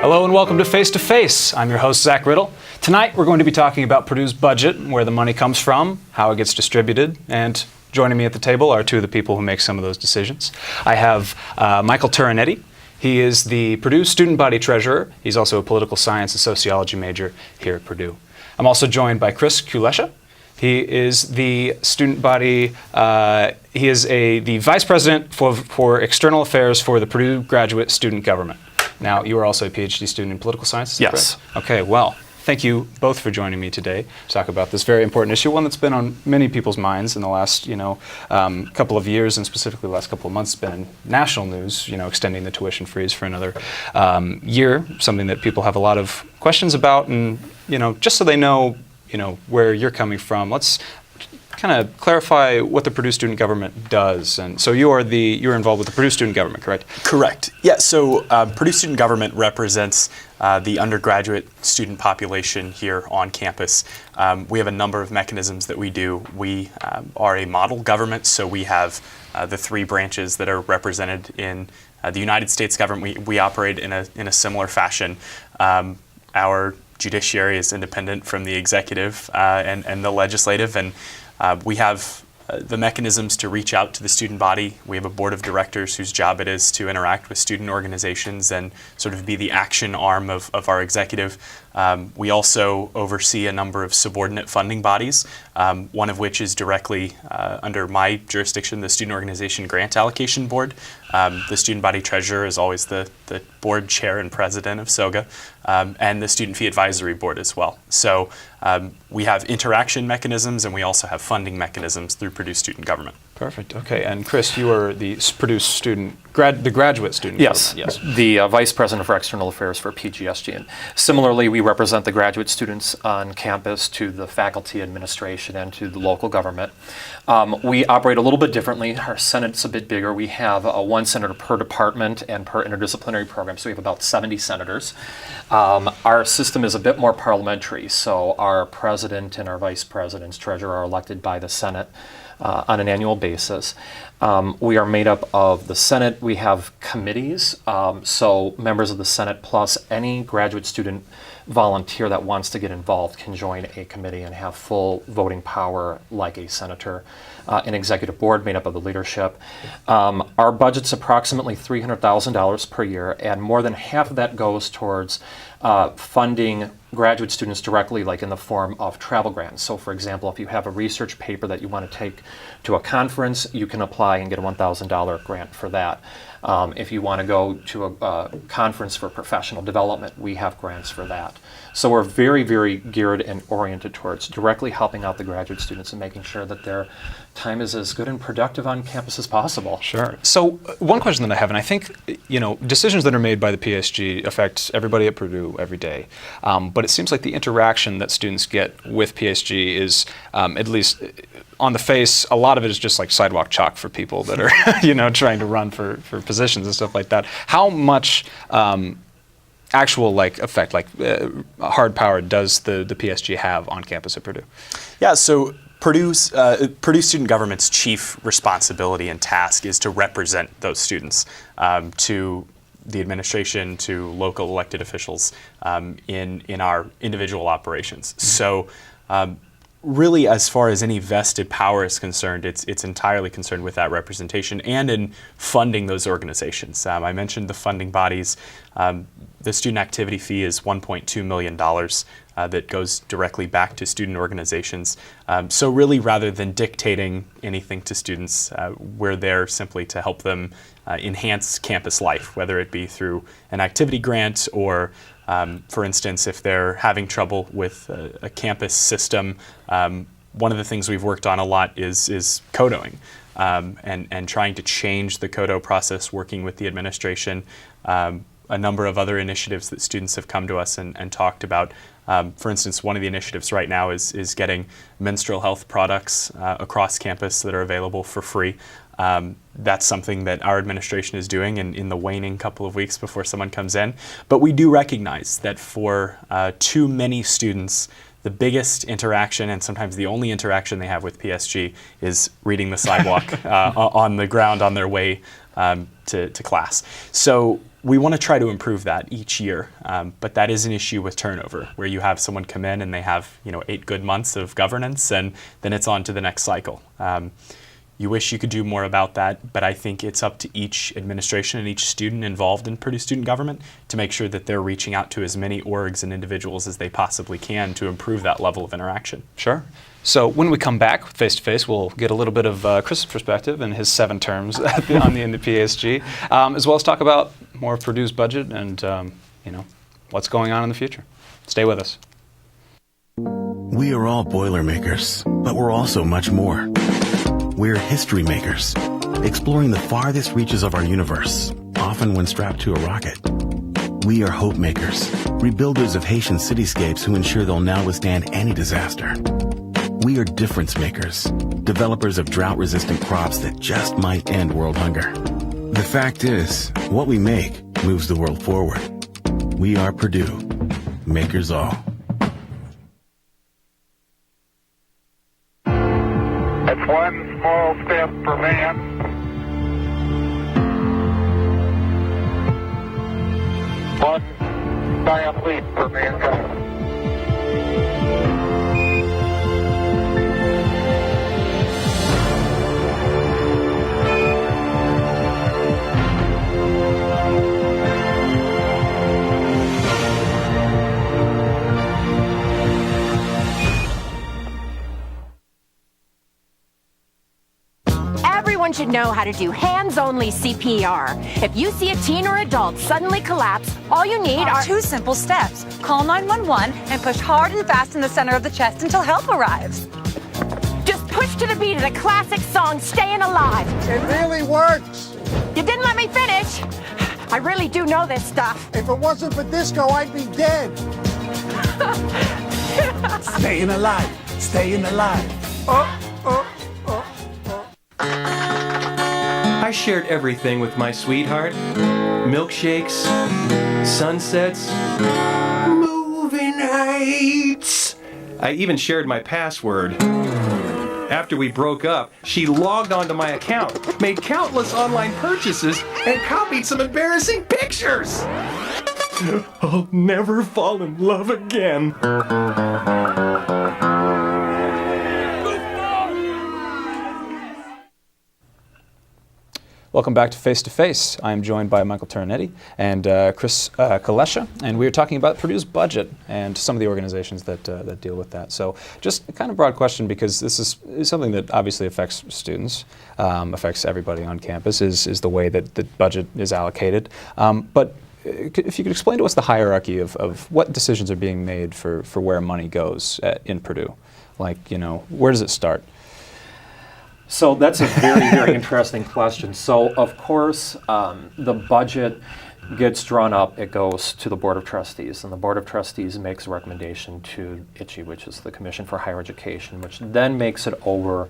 Hello and welcome to Face to Face. I'm your host, Zach Riddle. Tonight we're going to be talking about Purdue's budget, where the money comes from, how it gets distributed, and joining me at the table are two of the people who make some of those decisions. I have Michael Turinetti. He is the Purdue Student Body Treasurer. He's also a political science and sociology major here at Purdue. I'm also joined by Chris Kulesza. He is the student body, he is the Vice President for External Affairs for the Purdue Graduate Student Government. Now, you are also a PhD student in political science, is that Yes. correct? Okay, well, thank you both for joining me today to talk about this very important issue, one that's been on many people's minds in the last, couple of years, and specifically the last couple of months, been in national news, extending the tuition freeze for another year, something that people have a lot of questions about, and, just so they know, where you're coming from, let's kind of clarify what the Purdue Student Government does. And so you're involved with the Purdue Student Government, correct? Correct. Yeah, so Purdue Student Government represents the undergraduate student population here on campus. We have a number of mechanisms that we do. We are a model government, so we have the three branches that are represented in the United States government. We operate in a similar fashion. Our judiciary is independent from the executive and the legislative, and we have the mechanisms to reach out to the student body. We have a board of directors whose job it is to interact with student organizations and sort of be the action arm of our executive. We also oversee a number of subordinate funding bodies, one of which is directly under my jurisdiction, the Student Organization Grant Allocation Board. The student body treasurer is always the board chair and president of SOGA, and the Student Fee Advisory Board as well. So we have interaction mechanisms, and we also have funding mechanisms through Purdue Student Government. Perfect. Okay. And Chris, you are the Purdue the graduate student. Yes, Government. Yes. the Vice President for External Affairs for PGSG. And similarly, we represent the graduate students on campus to the faculty administration and to the local government. We operate a little bit differently. Our Senate's a bit bigger. We have one senator per department and per interdisciplinary program, so we have about 70 senators. Our system is a bit more parliamentary, so our president and our vice presidents, treasurer, are elected by the Senate on an annual basis. We are made up of the Senate. We have committees, so members of the Senate plus any graduate student volunteer that wants to get involved can join a committee and have full voting power like a senator. An executive board made up of the leadership. Our budget's approximately $300,000 per year, and more than half of that goes towards funding graduate students directly, like in the form of travel grants. So for example, if you have a research paper that you want to take to a conference, you can apply and get a $1,000 grant for that. If you want to go to a conference for professional development, we have grants for that. So we're very, very geared and oriented towards directly helping out the graduate students and making sure that their time is as good and productive on campus as possible. Sure. So one question that I have, and I think, decisions that are made by the PSG affect everybody at Purdue every day. But it seems like the interaction that students get with PSG is, at least on the face, a lot of it is just like sidewalk chalk for people that are, trying to run for positions and stuff like that. How much actual effect, hard power, does the PSG have on campus at Purdue? Yeah, so Purdue Student Government's chief responsibility and task is to represent those students to the administration, to local elected officials in our individual operations. So really, as far as any vested power is concerned, it's entirely concerned with that representation and in funding those organizations. I mentioned the funding bodies. The student activity fee is $1.2 million that goes directly back to student organizations. So really, rather than dictating anything to students, we're there simply to help them enhance campus life, whether it be through an activity grant or for instance, if they're having trouble with a campus system, one of the things we've worked on a lot is codoing and trying to change the codo process, working with the administration. A number of other initiatives that students have come to us and talked about. For instance, one of the initiatives right now is getting menstrual health products across campus that are available for free. That's something that our administration is doing in the waning couple of weeks before someone comes in. But we do recognize that for too many students, the biggest interaction, and sometimes the only interaction they have with PSG, is reading the sidewalk on the ground on their way to class. So we want to try to improve that each year, but that is an issue with turnover, where you have someone come in and they have 8 good months of governance, and then it's on to the next cycle. You wish you could do more about that, but I think it's up to each administration and each student involved in Purdue student government to make sure that they're reaching out to as many orgs and individuals as they possibly can to improve that level of interaction. Sure. So when we come back face to face, we'll get a little bit of Chris's perspective and his 7 terms in the PSG, as well as talk about more of Purdue's budget and what's going on in the future. Stay with us. We are all Boilermakers, but we're also much more. We're history makers, exploring the farthest reaches of our universe, often when strapped to a rocket. We are hope makers, rebuilders of Haitian cityscapes who ensure they'll now withstand any disaster. We are difference makers, developers of drought-resistant crops that just might end world hunger. The fact is, what we make moves the world forward. We are Purdue, makers all. It's one small step for man, one giant leap for mankind. Everyone should know how to do hands-only CPR. If you see a teen or adult suddenly collapse, all you need are 2 simple steps. Call 911 and push hard and fast in the center of the chest until help arrives. just push to the beat of the classic song, Staying Alive. It really works. You didn't let me finish. I really do know this stuff. If it wasn't for disco, I'd be dead. Staying alive. Staying alive. I shared everything with my sweetheart. Milkshakes, sunsets, movie nights. I even shared my password. After we broke up, she logged onto my account, made countless online purchases, and copied some embarrassing pictures. I'll never fall in love again. Welcome back to Face to Face. I'm joined by Michael Taranetti and Chris Kalesha, and we are talking about Purdue's budget and some of the organizations that deal with that. So just a kind of broad question, because this is something that obviously affects students, affects everybody on campus, is the way that the budget is allocated. But if you could explain to us the hierarchy of what decisions are being made for where money goes in Purdue. Like, where does it start? So that's a very, very interesting question. So, of course, the budget gets drawn up, it goes to the Board of Trustees, and the Board of Trustees makes a recommendation to ITCHE, which is the Commission for Higher Education, which then makes it over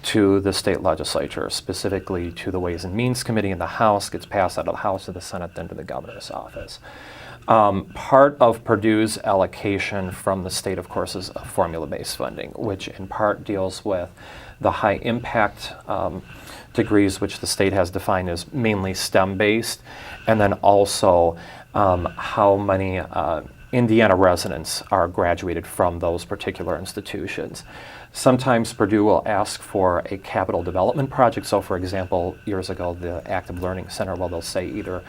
to the state legislature, specifically to the Ways and Means Committee in the House, gets passed out of the House to the Senate, then to the governor's office. Part of Purdue's allocation from the state, of course, is formula-based funding, which in part deals with the high impact degrees, which the state has defined as mainly STEM-based, and then also how many Indiana residents are graduated from those particular institutions. Sometimes Purdue will ask for a capital development project. So for example, years ago, the Active Learning Center, well, they'll say either,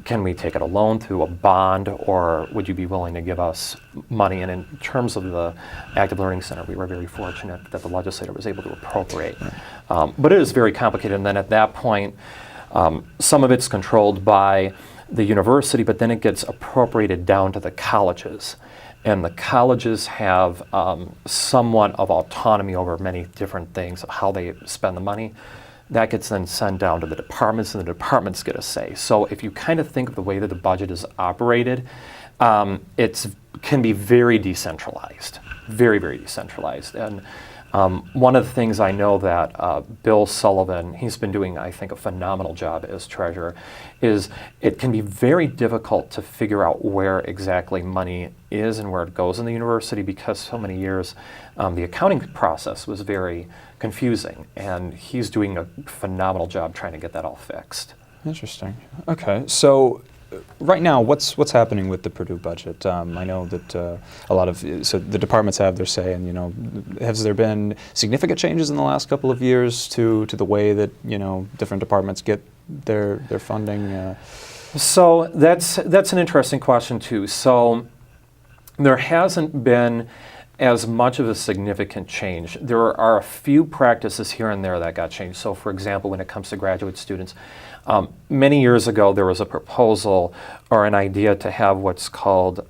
can we take it a loan through a bond, or would you be willing to give us money? And in terms of the Active Learning Center, we were very fortunate that the legislature was able to appropriate. But it is very complicated, and then at that point, some of it's controlled by the university, but then it gets appropriated down to the colleges. And the colleges have somewhat of autonomy over many different things, of how they spend the money. That gets then sent down to the departments, and the departments get a say. So if you kind of think of the way that the budget is operated, it can be very decentralized, very, very decentralized. And One of the things I know that Bill Sullivan, he's been doing, I think, a phenomenal job as treasurer, is it can be very difficult to figure out where exactly money is and where it goes in the university, because so many years the accounting process was very confusing, and he's doing a phenomenal job trying to get that all fixed. Interesting. Okay, so right now, what's happening with the Purdue budget? I know that a lot of the departments have their say, and has there been significant changes in the last couple of years to the way that different departments get their funding? So that's an interesting question too. So there hasn't been as much of a significant change. There are a few practices here and there that got changed. So for example, when it comes to graduate students, many years ago there was a proposal or an idea to have what's called,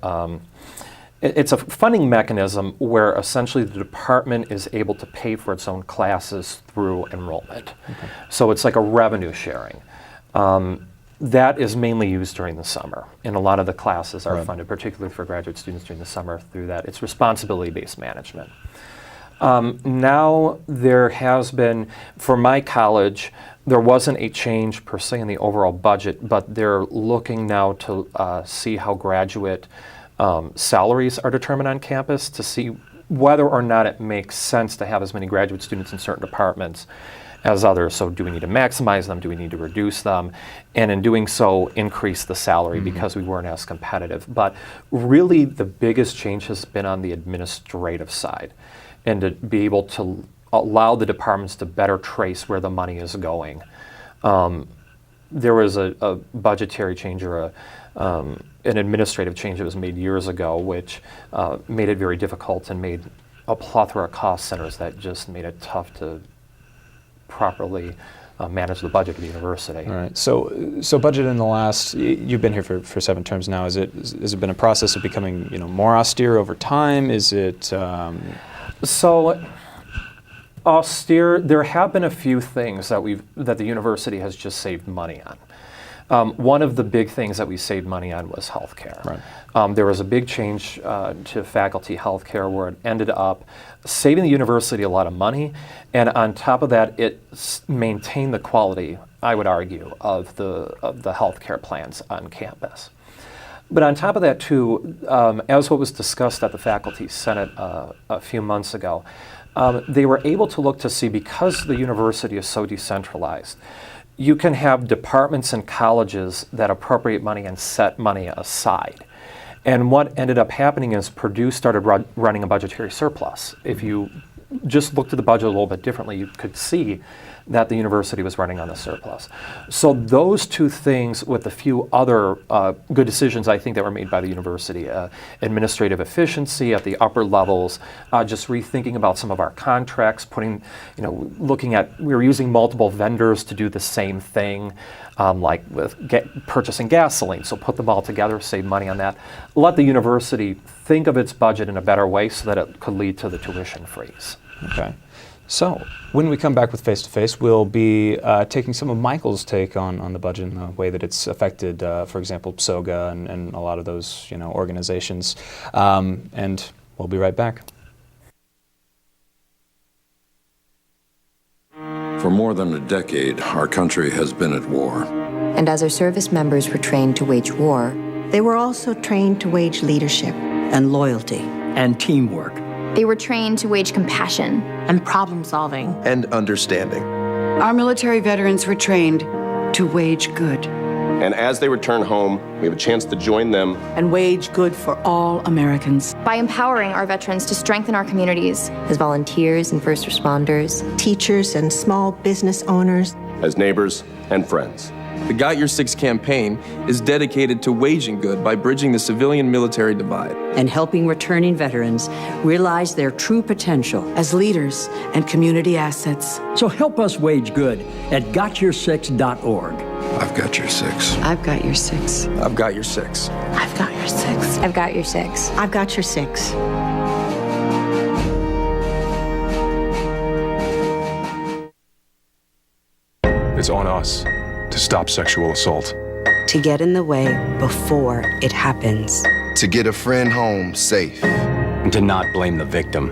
it's a funding mechanism where essentially the department is able to pay for its own classes through enrollment. Okay. So it's like a revenue sharing. That is mainly used during the summer, and a lot of the classes are funded, particularly for graduate students during the summer, through that. It's responsibility-based management. Now there has been, for my college, there wasn't a change per se in the overall budget, but they're looking now to see how graduate salaries are determined on campus, to see whether or not it makes sense to have as many graduate students in certain departments as others. So do we need to maximize them? Do we need to reduce them? And in doing so, increase the salary because we weren't as competitive. But really the biggest change has been on the administrative side, and to be able to allow the departments to better trace where the money is going. There was a budgetary change or an administrative change that was made years ago, which made it very difficult and made a plethora of cost centers that just made it tough to properly manage the budget of the university. All right. So budget in the last, you've been here for 7 terms now. Has it been a process of becoming more austere over time? Is it? So austere. There have been a few things that the university has just saved money on. One of the big things that we saved money on was healthcare. Right. There was a big change to faculty healthcare where it ended up saving the university a lot of money, and on top of that, it maintained the quality, I would argue, of the healthcare plans on campus. But on top of that too, as what was discussed at the Faculty Senate a few months ago, they were able to look to see, because the university is so decentralized, you can have departments and colleges that appropriate money and set money aside. And what ended up happening is Purdue started running a budgetary surplus. If you just looked at the budget a little bit differently, you could see that the university was running on a surplus. So those two things, with a few other good decisions I think that were made by the university, administrative efficiency at the upper levels, just rethinking about some of our contracts, looking at, we were using multiple vendors to do the same thing, like with purchasing gasoline, so put them all together, save money on that. Let the university think of its budget in a better way so that it could lead to the tuition freeze. Okay. So, when we come back with Face to Face, we'll be taking some of Michael's take on the budget and the way that it's affected, for example, PSOGA and a lot of those organizations. And we'll be right back. For more than a decade, our country has been at war. And as our service members were trained to wage war, they were also trained to wage leadership and loyalty and teamwork. They were trained to wage compassion and problem solving and understanding. Our military veterans were trained to wage good. And as they return home, we have a chance to join them and wage good for all Americans. By empowering our veterans to strengthen our communities. As volunteers and first responders, teachers and small business owners, as neighbors and friends. The Got Your Six campaign is dedicated to waging good by bridging the civilian-military divide and helping returning veterans realize their true potential as leaders and community assets. So help us wage good at gotyoursix.org. I've got your six. I've got your six. I've got your six. I've got your six. I've got your six. I've got your six. It's on us to stop sexual assault. To get in the way before it happens. To get a friend home safe. And to not blame the victim.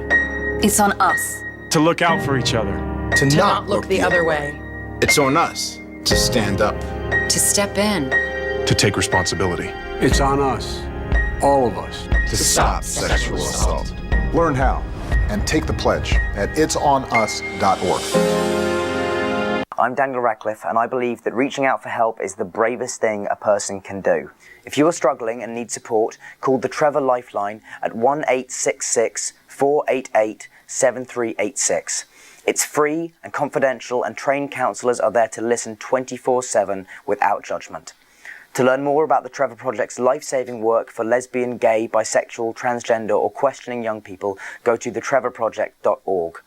It's on us To look out for each other. To not look the other way. It's on us to stand up. To step in. To take responsibility. It's on us, all of us, To stop sexual assault. Learn how and take the pledge at itsonus.org. I'm Daniel Radcliffe, and I believe that reaching out for help is the bravest thing a person can do. If you are struggling and need support, call the Trevor Lifeline at 1-866-488-7386. It's free and confidential, and trained counsellors are there to listen 24/7 without judgment. To learn more about the Trevor Project's life-saving work for lesbian, gay, bisexual, transgender, or questioning young people, go to thetrevorproject.org.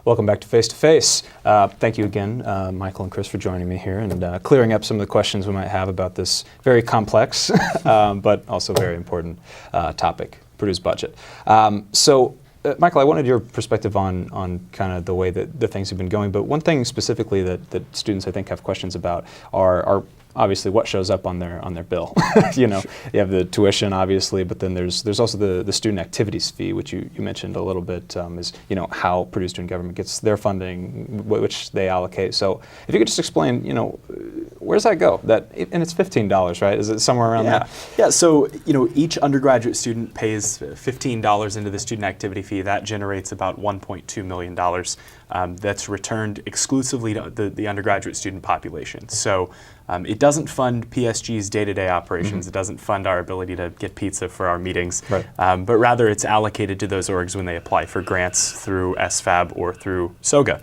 Welcome back to Face to Face. Thank you again, Michael and Chris, for joining me here and clearing up some of the questions we might have about this very complex but also very important topic, Purdue's budget. Michael, I wanted your perspective on kind of the way that the things have been going, but one thing specifically that students I think have questions about are obviously what shows up on their bill. You know, you have the tuition obviously, but then there's also the student activities fee, which you mentioned a little bit, is how Purdue Student Government gets their funding, which they allocate. So if you could just explain, where's that go? And it's $15, right? Is it somewhere around there? Yeah. So each undergraduate student pays $15 into the student activity fee. That generates about $1.2 million. That's returned exclusively to the undergraduate student population. So it doesn't fund PSG's day-to-day operations. It doesn't fund our ability to get pizza for our meetings. Right. But rather it's allocated to those orgs when they apply for grants through SFAB or through SOGA.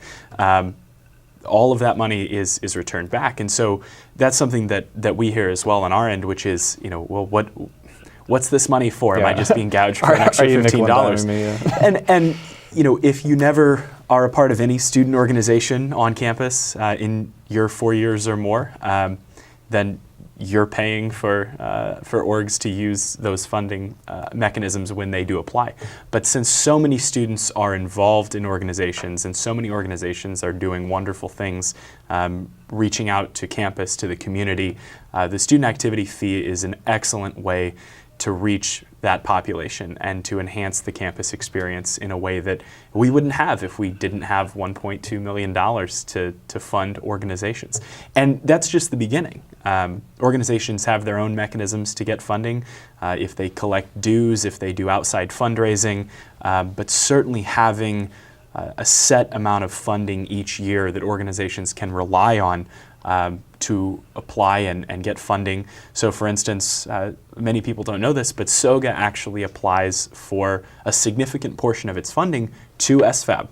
All of that money is returned back. And so that's something that we hear as well on our end, which is, well, what's this money for? Am I just being gouged for an extra $15? And if you never are a part of any student organization on campus in your 4 years or more, then you're paying for orgs to use those funding mechanisms when they do apply. But since so many students are involved in organizations and so many organizations are doing wonderful things, reaching out to campus, to the community, the student activity fee is an excellent way to reach that population and to enhance the campus experience in a way that we wouldn't have if we didn't have $1.2 million to fund organizations. And that's just the beginning. Organizations have their own mechanisms to get funding, if they collect dues, if they do outside fundraising, but certainly having a set amount of funding each year that organizations can rely on to apply and get funding. So for instance, many people don't know this, but SOGA actually applies for a significant portion of its funding to SFAB.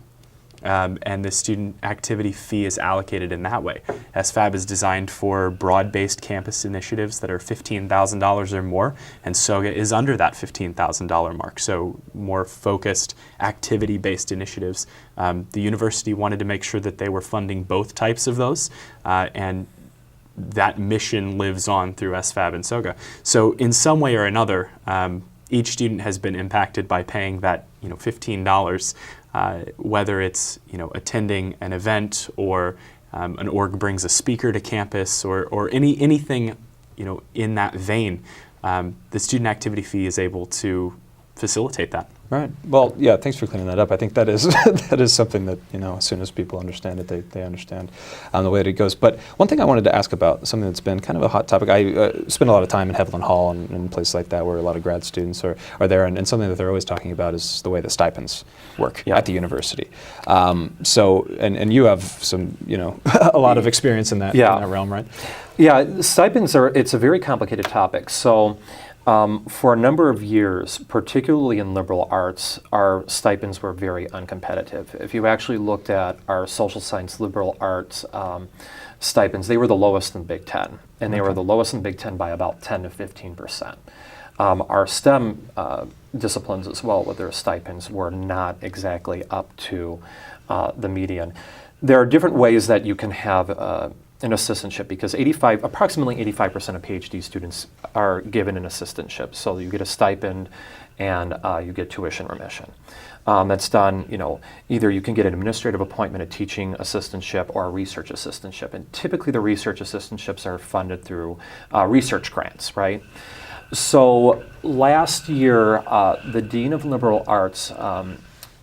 And the student activity fee is allocated in that way. SFAB is designed for broad-based campus initiatives that are $15,000 or more, and SOGA is under that $15,000 mark, so more focused activity-based initiatives. The university wanted to make sure that they were funding both types of those, and that mission lives on through SFAB and SOGA. So in some way or another, each student has been impacted by paying that $15, whether it's attending an event or an org brings a speaker to campus or anything in that vein. The student activity fee is able to facilitate that. Right. Well, yeah, thanks for cleaning that up. I think that is that is something that, as soon as people understand it, they understand the way that it goes. But one thing I wanted to ask about, something that's been kind of a hot topic, I spend a lot of time in Heveland Hall and places like that where a lot of grad students are there, and something that they're always talking about is the way the stipends work at the university. And you have some, a lot of experience in that, in that realm, right? Yeah, stipends it's a very complicated topic. So for a number of years, particularly in liberal arts, our stipends were very uncompetitive. If you actually looked at our social science liberal arts stipends, they were the lowest in Big Ten, and they were the lowest in Big Ten by about 10 to 15%. Our STEM disciplines as well, with their stipends, were not exactly up to the median. There are different ways that you can have an assistantship, because approximately 85% of PhD students are given an assistantship. So you get a stipend and you get tuition remission. That's done, either you can get an administrative appointment, a teaching assistantship, or a research assistantship. And typically the research assistantships are funded through research grants, right? So last year, the Dean of Liberal Arts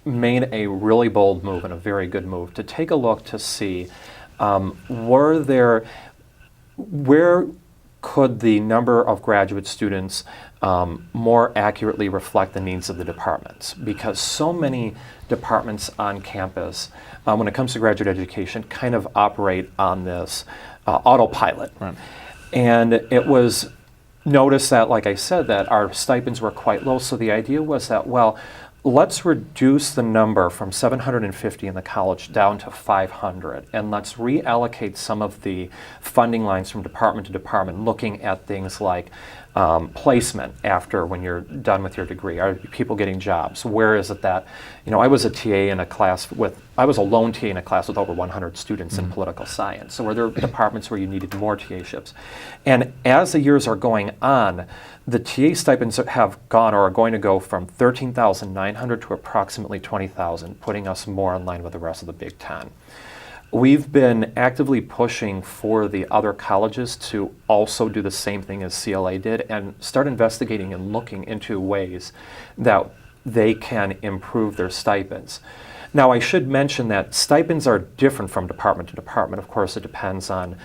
made a really bold move and a very good move to take a look to see where could the number of graduate students more accurately reflect the needs of the departments, because so many departments on campus, when it comes to graduate education, kind of operate on this autopilot. Right. And it was noticed that, like I said, that our stipends were quite low, so the idea was that, well, let's reduce the number from 750 in the college down to 500, and let's reallocate some of the funding lines from department to department, looking at things like placement after when you're done with your degree. Are people getting jobs? Where is it that, I was a TA in a class I was a lone TA in a class with over 100 students in political science. So were there departments where you needed more TA-ships? And as the years are going on, the TA stipends have gone or are going to go from $13,900 to approximately $20,000, putting us more in line with the rest of the Big Ten. We've been actively pushing for the other colleges to also do the same thing as CLA did and start investigating and looking into ways that they can improve their stipends. Now, I should mention that stipends are different from department to department. Of course, it depends on,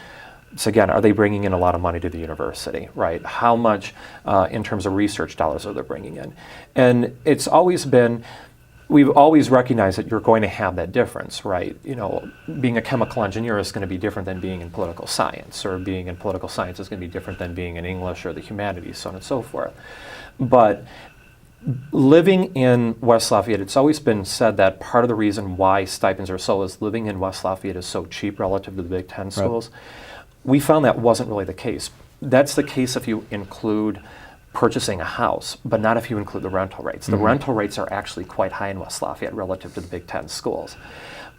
so again, are they bringing in a lot of money to the university, right? How much in terms of research dollars are they bringing in? And it's always been, we've always recognized that you're going to have that difference, right? Being a chemical engineer is going to be different than being in political science, or being in political science is going to be different than being in English or the humanities, so on and so forth. But living in West Lafayette, it's always been said that part of the reason why stipends are so low is living in West Lafayette is so cheap relative to the Big Ten schools. Right. We found that wasn't really the case. That's the case if you include purchasing a house, but not if you include the rental rates. The rental rates are actually quite high in West Lafayette relative to the Big Ten schools.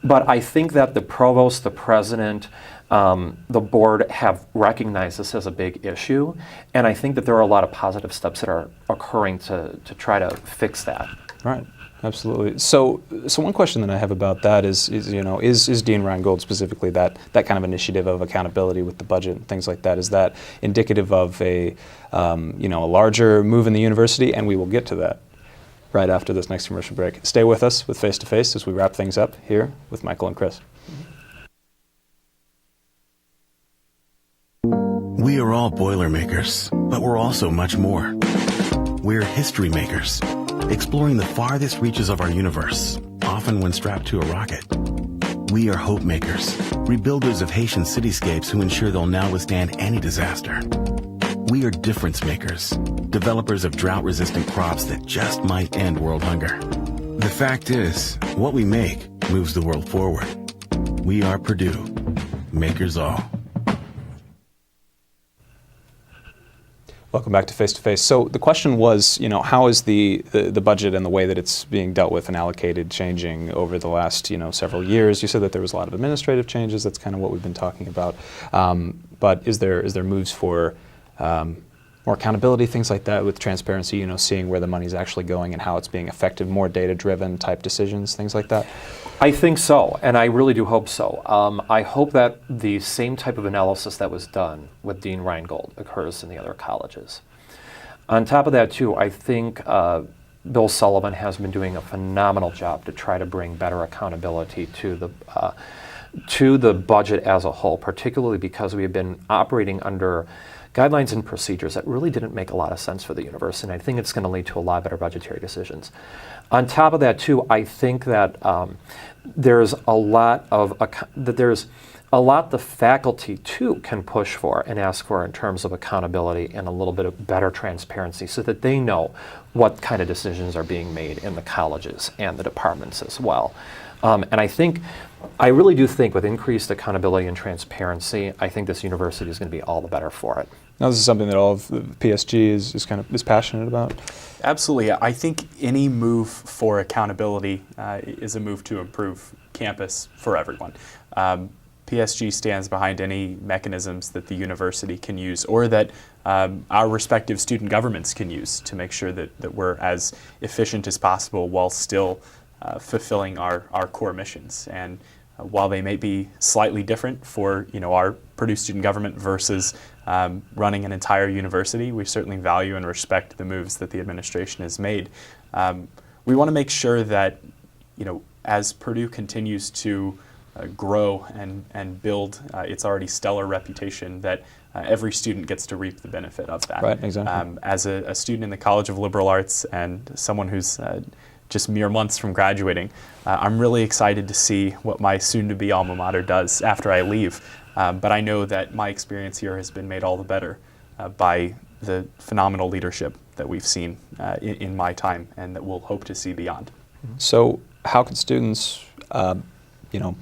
But I think that the provost, the president, the board have recognized this as a big issue, and I think that there are a lot of positive steps that are occurring to try to fix that. Right. Absolutely. So one question that I have about that is Dean Reingold specifically that kind of initiative of accountability with the budget and things like that, is that indicative of a larger move in the university? And we will get to that right after this next commercial break. Stay with us with Face to Face as we wrap things up here with Michael and Chris. We are all Boilermakers, but we're also much more. We're history makers, exploring the farthest reaches of our universe, often when strapped to a rocket. We are hope makers, rebuilders of Haitian cityscapes who ensure they'll now withstand any disaster. We are difference makers, developers of drought-resistant crops that just might end world hunger. The fact is, what we make moves the world forward. We are Purdue, makers all. Welcome back to Face to Face. So the question was, how is the budget and the way that it's being dealt with and allocated changing over the last, several years? You said that there was a lot of administrative changes. That's kind of what we've been talking about. But is there moves for more accountability, things like that, with transparency, seeing where the money's actually going and how it's being affected, more data-driven type decisions, things like that? I think so, and I really do hope so. I hope that the same type of analysis that was done with Dean Reingold occurs in the other colleges. On top of that, too, I think Bill Sullivan has been doing a phenomenal job to try to bring better accountability to the budget as a whole, particularly because we have been operating under guidelines and procedures that really didn't make a lot of sense for the university, and I think it's going to lead to a lot better budgetary decisions. On top of that, too, I think that there's a lot the faculty, too, can push for and ask for in terms of accountability and a little bit of better transparency so that they know what kind of decisions are being made in the colleges and the departments as well. And I really do think with increased accountability and transparency, I think this university is going to be all the better for it. Now, this is something that all of the PSG is passionate about? Absolutely. I think any move for accountability is a move to improve campus for everyone. PSG stands behind any mechanisms that the university can use or that our respective student governments can use to make sure that we're as efficient as possible while still fulfilling our core missions. And while they may be slightly different for our Purdue student government versus running an entire university, we certainly value and respect the moves that the administration has made. We want to make sure that as Purdue continues to grow and build its already stellar reputation, that every student gets to reap the benefit of that. Right, exactly. As a student in the College of Liberal Arts and someone who's just mere months from graduating, I'm really excited to see what my soon-to-be alma mater does after I leave. But I know that my experience here has been made all the better by the phenomenal leadership that we've seen in my time and that we'll hope to see beyond. So how can students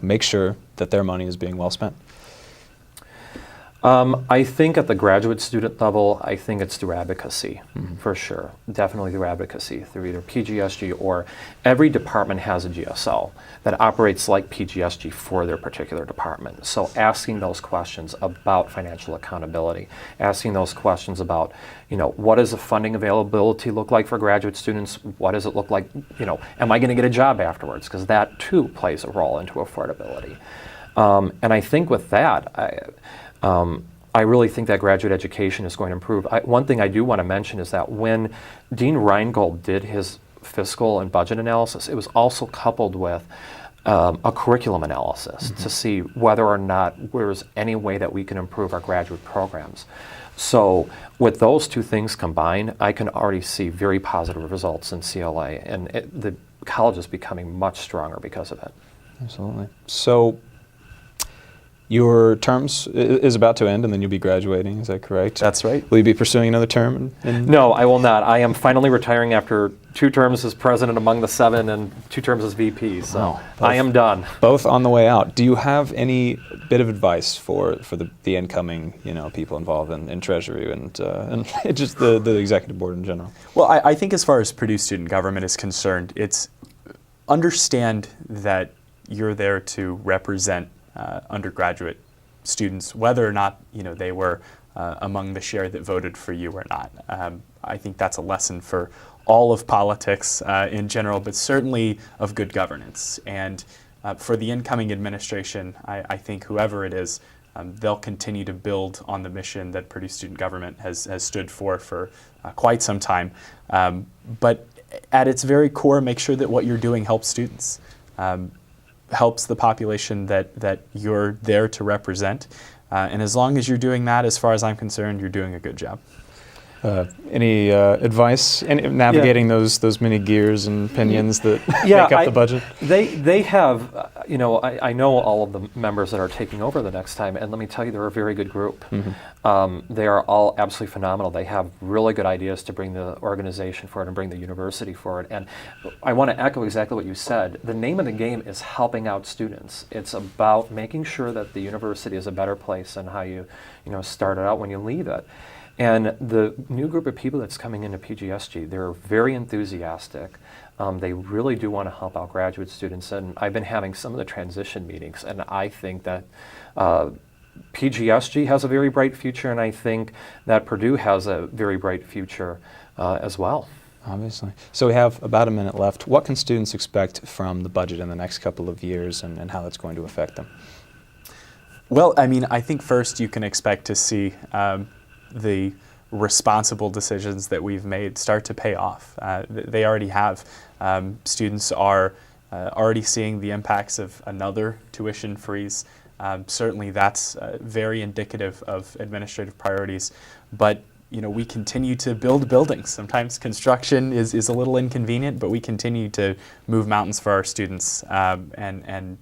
make sure that their money is being well spent? I think at the graduate student level, I think it's through advocacy, for sure. Definitely through advocacy, through either PGSG or every department has a GSO that operates like PGSG for their particular department. So asking those questions about financial accountability, asking those questions about, what does the funding availability look like for graduate students? What does it look like, am I going to get a job afterwards? Because that too plays a role into affordability. And I think with that, I really think that graduate education is going to improve. One thing I do want to mention is that when Dean Reingold did his fiscal and budget analysis, it was also coupled with a curriculum analysis to see whether or not there's any way that we can improve our graduate programs. So with those two things combined, I can already see very positive results in CLA, and the college is becoming much stronger because of it. Absolutely. So your terms is about to end, and then you'll be graduating. Is that correct? That's right. Will you be pursuing another term? No, I will not. I am finally retiring after 2 terms as president among the 7 and 2 terms as VP. So I am done. Both on the way out. Do you have any bit of advice for the incoming people involved in Treasury and just the executive board in general? Well, I think as far as Purdue student government is concerned, it's understand that you're there to represent undergraduate students, whether or not they were among the share that voted for you or not. I think that's a lesson for all of politics in general, but certainly of good governance. And for the incoming administration, I think whoever it is, they'll continue to build on the mission that Purdue student government has stood for quite some time. But at its very core, make sure that what you're doing helps students. Helps the population that you're there to represent. And as long as you're doing that, as far as I'm concerned, you're doing a good job. Any advice in navigating those many gears and pinions that make up the budget? They have, I know all of the members that are taking over the next time, and let me tell you, they're a very good group. They are all absolutely phenomenal. They have really good ideas to bring the organization forward and bring the university forward. And I want to echo exactly what you said. The name of the game is helping out students. It's about making sure that the university is a better place than how you started out when you leave it. And the new group of people that's coming into PGSG, they're very enthusiastic. They really do want to help out graduate students. And I've been having some of the transition meetings, and I think that PGSG has a very bright future, and I think that Purdue has a very bright future as well. Obviously. So we have about a minute left. What can students expect from the budget in the next couple of years and how that's going to affect them? Well, I think first you can expect to see the responsible decisions that we've made start to pay off. They already have. Students are already seeing the impacts of another tuition freeze. Certainly that's very indicative of administrative priorities. But we continue to build buildings. Sometimes construction is a little inconvenient, but we continue to move mountains for our students and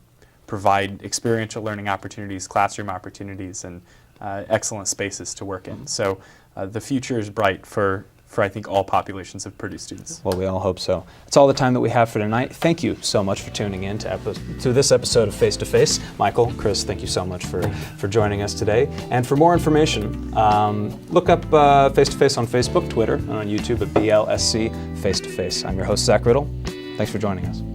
provide experiential learning opportunities, classroom opportunities, and excellent spaces to work in. So the future is bright for I think all populations of Purdue students. Well, we all hope so. That's all the time that we have for tonight. Thank you so much for tuning in to this episode of Face to Face. Michael, Chris, thank you so much for joining us today. And for more information, look up Face to Face on Facebook, Twitter, and on YouTube at BLSC Face to Face. I'm your host, Zach Riddle. Thanks for joining us.